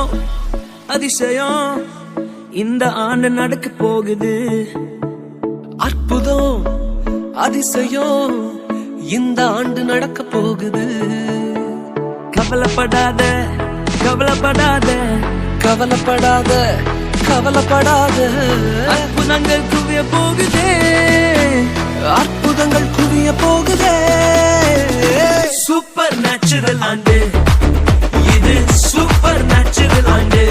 அற்புதம் அதிசயம் இந்த ஆண்டு நடக்க போகுது. அற்புதம் அதிசயம் இந்த ஆண்டு நடக்க போகுது. கவலைப்படாத கவலைப்படாத கவலைப்படாத கவலைப்படாத அற்புதங்கள் குவிய போகுதே, அற்புதங்கள் குவிய போகுதே. சூப்பர் நேச்சுரல் ஆண்டு இது, சூப்பர் நேச்சுரல் ஆண்டு,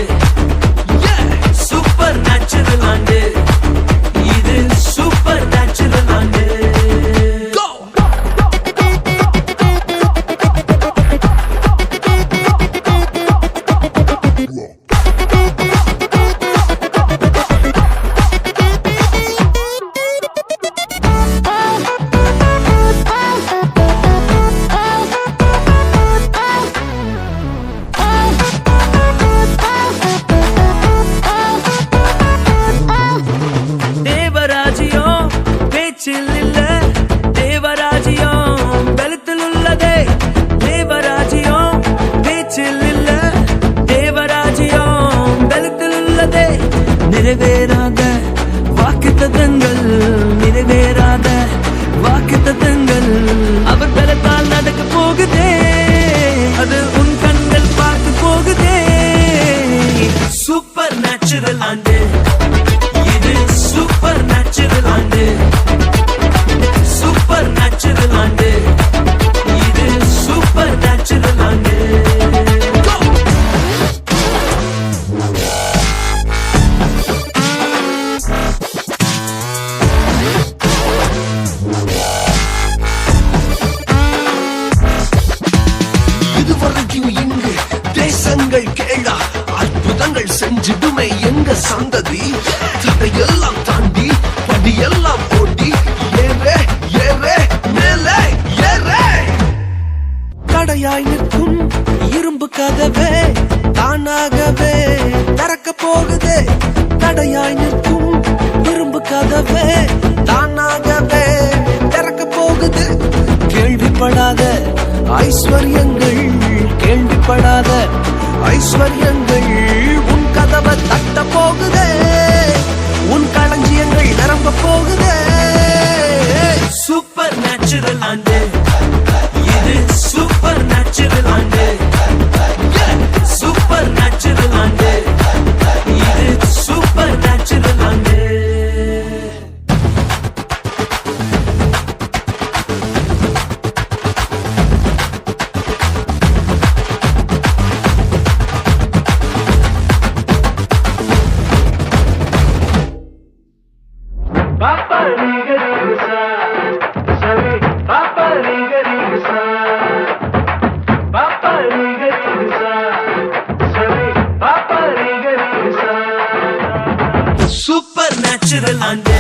சூப்பர் நேச்சுரல் ஆண்டு இது, சூப்பர் நேச்சுரல் ஆண்டு. இல்ல தேவராஜ்யம் பலத்தில் உள்ளதே, தேவராஜ்யம் பேச்சில் இல்ல தேவராஜ்யம் பலத்தில் உள்ளதே. நிறைவேறாத வாக்குத்தத்தங்கள், நிறைவேறாத வாக்குத்தத்தங்கள் அவர் பலத்தால் நடக்க போகுதே, அது உன் கண்கள் பார்த்து போகுதே. சூப்பர் நேச்சுரல் ஆண்டு இது, சூப்பர் நேச்சுரல் ஆண்டு, சூப்பர் நேச்சுரல் ஆண்டு இது, சூப்பர் நேச்சுரல் ஆண்டு. இதுவரைக்கும் இங்கு தேசங்கள் கேளா அற்புதங்கள் செஞ்சிடுமே எங்க சந்ததி. தடையெல்லாம் தாண்டி படியெல்லாம் போட்டி ஏறே ஏறே மேலே ஏறே. தடையாய் நிற்கும் இரும்பு கதவே தானாகவே திறக்க போகுதே. தடையாய் நிற்கும் இரும்பு கதவே தானாகவே திறக்க போகுது. கேள்விப்படாத ஐஸ்வர்யங்கள், கேள்விப்படாத ஐஸ்வர்யங்கள் உன் கதவை தட்ட போகுதே, உன் களஞ்சியங்கள் நிரம்ப போகுதே. சூப்பர் நேச்சுரல் ஆண்டு இது, சூப்பர் நேச்சுரல் ஆண்டு, சூப்பர் நேச்சுரல் ஆண்டு இது, சூப்பர் நேச்சுரல் ஆண்டு. Papa Riga Riga Sa, Savi Papa Riga Riga Sa, Papa Riga Riga Sa, Savi Papa Riga Riga Sa. Super natural ஆண்டு